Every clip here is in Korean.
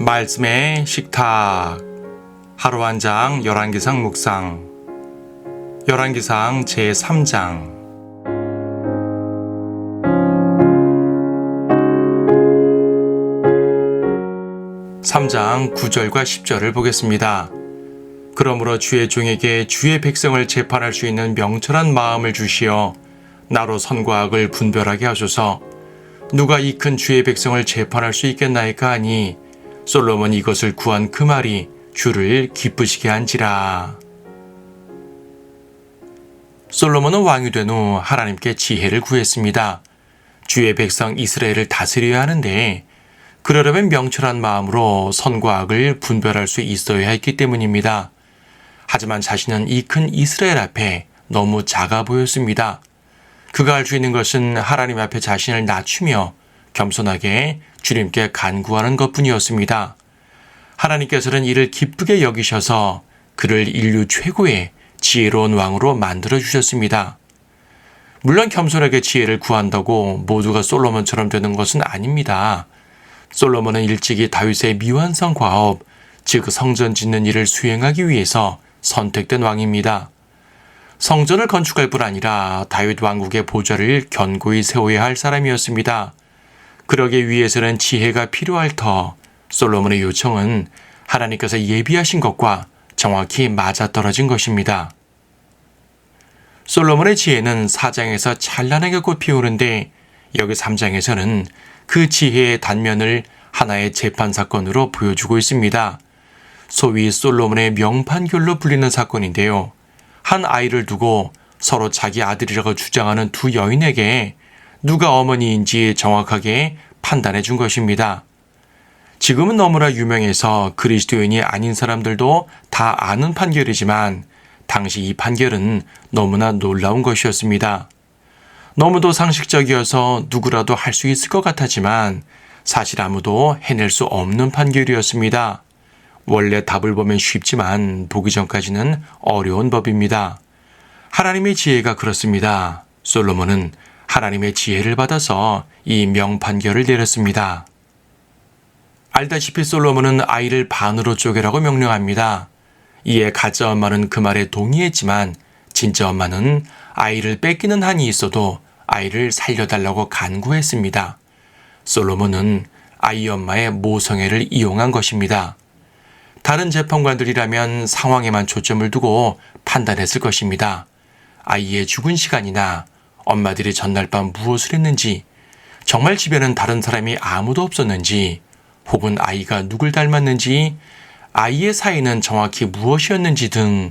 말씀의 식탁. 하루 한 장 열왕기상 묵상. 열왕기상 제3장. 3장 9절과 10절을 보겠습니다. 그러므로 주의 종에게 주의 백성을 재판할 수 있는 명철한 마음을 주시어 나로 선과 악을 분별하게 하소서. 누가 이 큰 주의 백성을 재판할 수 있겠나이까 하니 솔로몬이 이것을 구한 그 말이 주를 기쁘시게 한지라. 솔로몬은 왕이 된 후 하나님께 지혜를 구했습니다. 주의 백성 이스라엘을 다스려야 하는데 그러려면 명철한 마음으로 선과 악을 분별할 수 있어야 했기 때문입니다. 하지만 자신은 이 큰 이스라엘 앞에 너무 작아 보였습니다. 그가 할 수 있는 것은 하나님 앞에 자신을 낮추며 겸손하게 주님께 간구하는 것뿐이었습니다. 하나님께서는 이를 기쁘게 여기셔서 그를 인류 최고의 지혜로운 왕으로 만들어 주셨습니다. 물론 겸손하게 지혜를 구한다고 모두가 솔로몬처럼 되는 것은 아닙니다. 솔로몬은 일찍이 다윗의 미완성 과업, 즉 성전 짓는 일을 수행하기 위해서 선택된 왕입니다. 성전을 건축할 뿐 아니라 다윗 왕국의 보좌를 견고히 세워야 할 사람이었습니다. 그러기 위해서는 지혜가 필요할 터 솔로몬의 요청은 하나님께서 예비하신 것과 정확히 맞아떨어진 것입니다. 솔로몬의 지혜는 4장에서 찬란하게 꽃피우는데 여기 3장에서는 그 지혜의 단면을 하나의 재판 사건으로 보여주고 있습니다. 소위 솔로몬의 명판결로 불리는 사건인데요. 한 아이를 두고 서로 자기 아들이라고 주장하는 두 여인에게 누가 어머니인지 정확하게 판단해 준 것입니다. 지금은 너무나 유명해서 그리스도인이 아닌 사람들도 다 아는 판결이지만 당시 이 판결은 너무나 놀라운 것이었습니다. 너무도 상식적이어서 누구라도 할 수 있을 것 같았지만 사실 아무도 해낼 수 없는 판결이었습니다. 원래 답을 보면 쉽지만 보기 전까지는 어려운 법입니다. 하나님의 지혜가 그렇습니다. 솔로몬은 하나님의 지혜를 받아서 이 명판결을 내렸습니다. 알다시피 솔로몬은 아이를 반으로 쪼개라고 명령합니다. 이에 가짜 엄마는 그 말에 동의했지만 진짜 엄마는 아이를 뺏기는 한이 있어도 아이를 살려달라고 간구했습니다. 솔로몬은 아이 엄마의 모성애를 이용한 것입니다. 다른 재판관들이라면 상황에만 초점을 두고 판단했을 것입니다. 아이의 죽은 시간이나 엄마들이 전날 밤 무엇을 했는지, 정말 집에는 다른 사람이 아무도 없었는지, 혹은 아이가 누굴 닮았는지, 아이의 사이는 정확히 무엇이었는지 등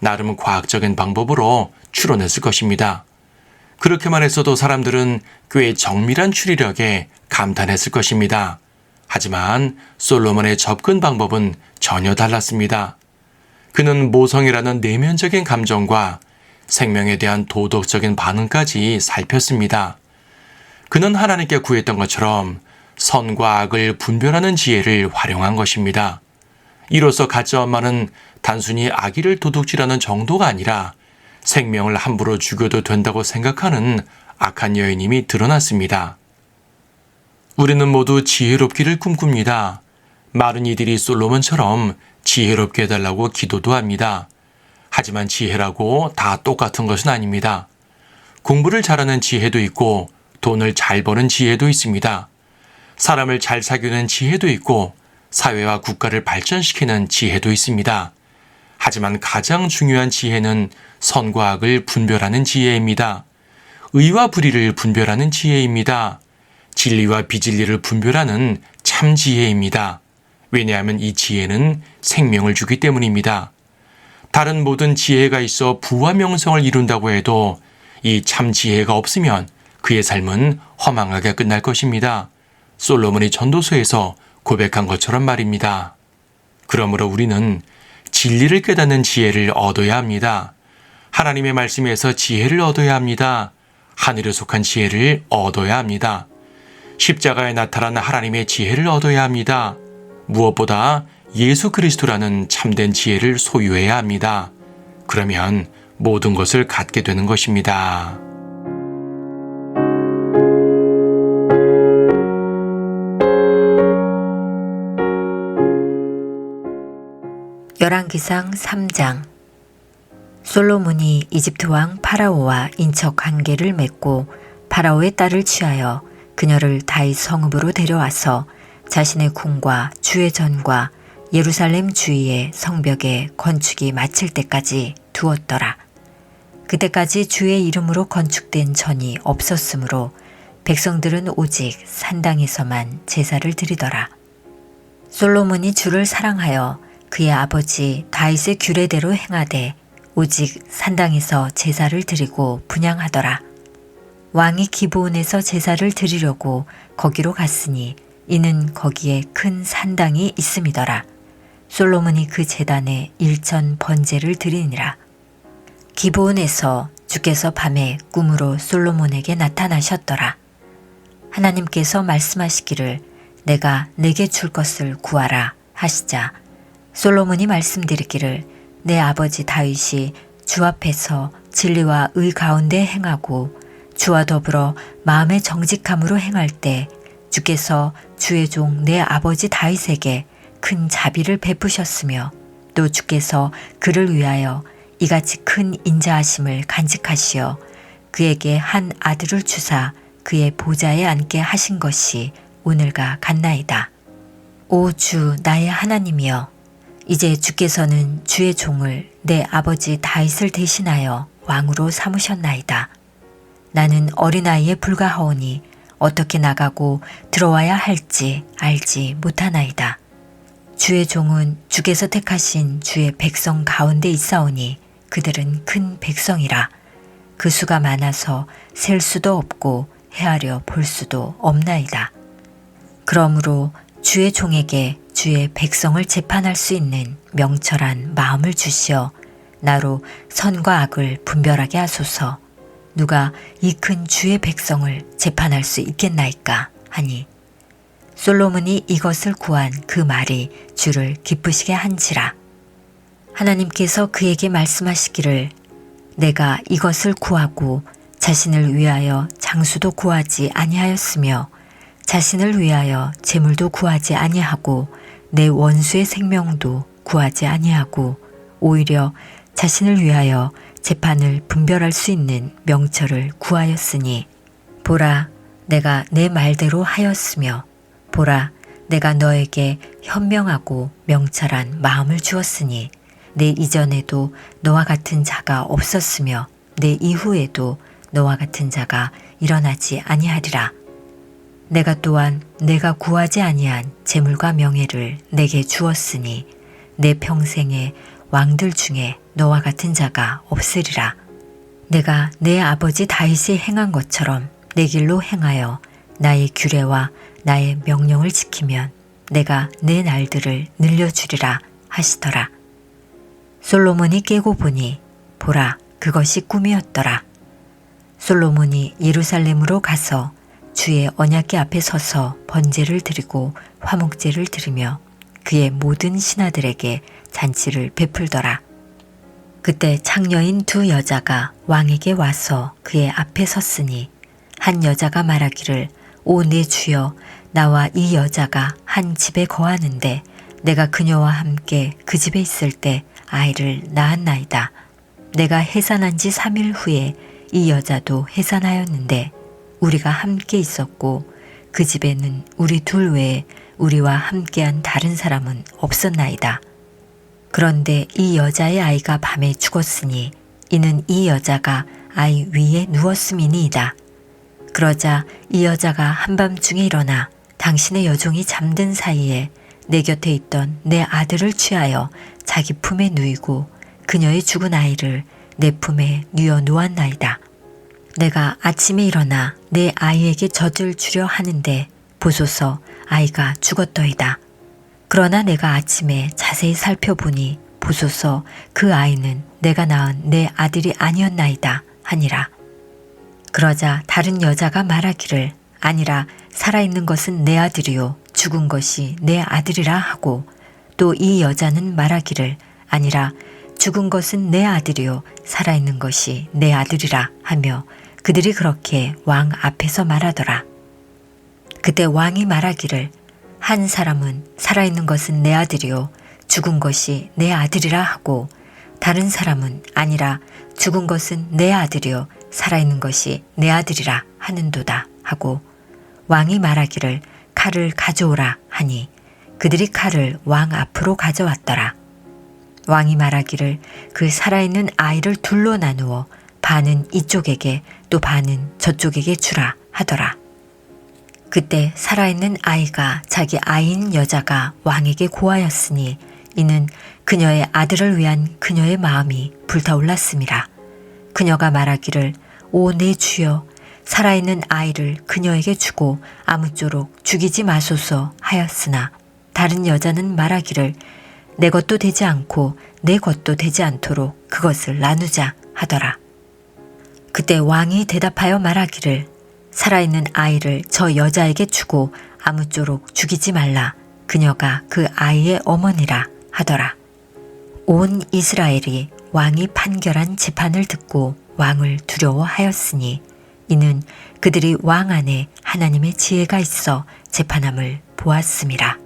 나름 과학적인 방법으로 추론했을 것입니다. 그렇게만 했어도 사람들은 꽤 정밀한 추리력에 감탄했을 것입니다. 하지만 솔로몬의 접근 방법은 전혀 달랐습니다. 그는 모성이라는 내면적인 감정과 생명에 대한 도덕적인 반응까지 살폈습니다. 그는 하나님께 구했던 것처럼 선과 악을 분별하는 지혜를 활용한 것입니다. 이로써 가짜 엄마는 단순히 아기를 도둑질하는 정도가 아니라 생명을 함부로 죽여도 된다고 생각하는 악한 여인임이 드러났습니다. 우리는 모두 지혜롭기를 꿈꿉니다. 많은 이들이 솔로몬처럼 지혜롭게 해달라고 기도도 합니다. 하지만 지혜라고 다 똑같은 것은 아닙니다. 공부를 잘하는 지혜도 있고 돈을 잘 버는 지혜도 있습니다. 사람을 잘 사귀는 지혜도 있고 사회와 국가를 발전시키는 지혜도 있습니다. 하지만 가장 중요한 지혜는 선과 악을 분별하는 지혜입니다. 의와 불의를 분별하는 지혜입니다. 진리와 비진리를 분별하는 참 지혜입니다. 왜냐하면 이 지혜는 생명을 주기 때문입니다. 다른 모든 지혜가 있어 부와 명성을 이룬다고 해도 이 참 지혜가 없으면 그의 삶은 허망하게 끝날 것입니다. 솔로몬이 전도서에서 고백한 것처럼 말입니다. 그러므로 우리는 진리를 깨닫는 지혜를 얻어야 합니다. 하나님의 말씀에서 지혜를 얻어야 합니다. 하늘에 속한 지혜를 얻어야 합니다. 십자가에 나타난 하나님의 지혜를 얻어야 합니다. 무엇보다 예수 그리스도라는 참된 지혜를 소유해야 합니다. 그러면 모든 것을 갖게 되는 것입니다. 사사기상 3장. 솔로몬이 이집트 왕 파라오와 인척 관계를 맺고 파라오의 딸을 취하여 그녀를 다윗 성읍으로 데려와서 자신의 궁과 주의 전과 예루살렘 주위의 성벽에 건축이 마칠 때까지 두었더라. 그때까지 주의 이름으로 건축된 전이 없었으므로 백성들은 오직 산당에서만 제사를 드리더라. 솔로몬이 주를 사랑하여 그의 아버지 다윗의 규례대로 행하되 오직 산당에서 제사를 드리고 분향하더라. 왕이 기브온에서 제사를 드리려고 거기로 갔으니 이는 거기에 큰 산당이 있음이더라. 솔로몬이 그 제단에 일천 번제를 드리니라. 기브온에서 주께서 밤에 꿈으로 솔로몬에게 나타나셨더라. 하나님께서 말씀하시기를 내가 내게 줄 것을 구하라 하시자 솔로몬이 말씀드리기를 내 아버지 다윗이 주 앞에서 진리와 의 가운데 행하고 주와 더불어 마음의 정직함으로 행할 때 주께서 주의 종 내 아버지 다윗에게 큰 자비를 베푸셨으며 또 주께서 그를 위하여 이같이 큰 인자하심을 간직하시어 그에게 한 아들을 주사 그의 보좌에 앉게 하신 것이 오늘과 같나이다. 오 주 나의 하나님이여, 이제 주께서는 주의 종을 내 아버지 다윗을 대신하여 왕으로 삼으셨나이다. 나는 어린아이에 불과하오니 어떻게 나가고 들어와야 할지 알지 못하나이다. 주의 종은 주께서 택하신 주의 백성 가운데 있사오니 그들은 큰 백성이라. 그 수가 많아서 셀 수도 없고 헤아려 볼 수도 없나이다. 그러므로 주의 종에게 주의 백성을 재판할 수 있는 명철한 마음을 주시어 나로 선과 악을 분별하게 하소서. 누가 이 큰 주의 백성을 재판할 수 있겠나이까 하니 솔로몬이 이것을 구한 그 말이 주를 기쁘시게 한지라. 하나님께서 그에게 말씀하시기를 내가 이것을 구하고 자신을 위하여 장수도 구하지 아니하였으며 자신을 위하여 재물도 구하지 아니하고 내 원수의 생명도 구하지 아니하고 오히려 자신을 위하여 재판을 분별할 수 있는 명철을 구하였으니 보라 내가 내 말대로 하였으며 보라 내가 너에게 현명하고 명철한 마음을 주었으니 내 이전에도 너와 같은 자가 없었으며 내 이후에도 너와 같은 자가 일어나지 아니하리라. 내가 또한 내가 구하지 아니한 재물과 명예를 내게 주었으니 내 평생에 왕들 중에 너와 같은 자가 없으리라. 내가 내 아버지 다윗이 행한 것처럼 내 길로 행하여 나의 규례와 나의 명령을 지키면 내가 내 날들을 늘려주리라 하시더라. 솔로몬이 깨고 보니 보라 그것이 꿈이었더라. 솔로몬이 예루살렘으로 가서 주의 언약궤 앞에 서서 번제를 드리고 화목제를 드리며 그의 모든 신하들에게 잔치를 베풀더라. 그때 창녀인 두 여자가 왕에게 와서 그의 앞에 섰으니 한 여자가 말하기를 오 내 주여 나와 이 여자가 한 집에 거하는데 내가 그녀와 함께 그 집에 있을 때 아이를 낳았나이다. 내가 해산한 지 3일 후에 이 여자도 해산하였는데 우리가 함께 있었고 그 집에는 우리 둘 외에 우리와 함께한 다른 사람은 없었나이다. 그런데 이 여자의 아이가 밤에 죽었으니 이는 이 여자가 아이 위에 누웠음이니이다. 그러자 이 여자가 한밤중에 일어나 당신의 여종이 잠든 사이에 내 곁에 있던 내 아들을 취하여 자기 품에 누이고 그녀의 죽은 아이를 내 품에 뉘어 놓았나이다. 내가 아침에 일어나 내 아이에게 젖을 주려 하는데 보소서 아이가 죽었더이다. 그러나 내가 아침에 자세히 살펴보니 보소서 그 아이는 내가 낳은 내 아들이 아니었나이다 하니라. 그러자 다른 여자가 말하기를 아니라 살아있는 것은 내 아들이요 죽은 것이 내 아들이라 하고 또 이 여자는 말하기를 아니라 죽은 것은 내 아들이요 살아있는 것이 내 아들이라 하며 그들이 그렇게 왕 앞에서 말하더라. 그때 왕이 말하기를 한 사람은 살아있는 것은 내 아들이요 죽은 것이 내 아들이라 하고 다른 사람은 아니라 죽은 것은 내 아들이요 살아있는 것이 내 아들이라 하는도다 하고 왕이 말하기를 칼을 가져오라 하니 그들이 칼을 왕 앞으로 가져왔더라. 왕이 말하기를 그 살아있는 아이를 둘로 나누어 반은 이쪽에게 또 반은 저쪽에게 주라 하더라. 그때 살아있는 아이가 자기 아이인 여자가 왕에게 고하였으니 이는 그녀의 아들을 위한 그녀의 마음이 불타올랐음이라. 그녀가 말하기를 오 내 주여 살아있는 아이를 그녀에게 주고 아무쪼록 죽이지 마소서 하였으나 다른 여자는 말하기를 내 것도 되지 않고 내 것도 되지 않도록 그것을 나누자 하더라. 그때 왕이 대답하여 말하기를 살아있는 아이를 저 여자에게 주고 아무쪼록 죽이지 말라. 그녀가 그 아이의 어머니라 하더라. 온 이스라엘이 왕이 판결한 재판을 듣고 왕을 두려워하였으니 이는 그들이 왕 안에 하나님의 지혜가 있어 재판함을 보았음이라.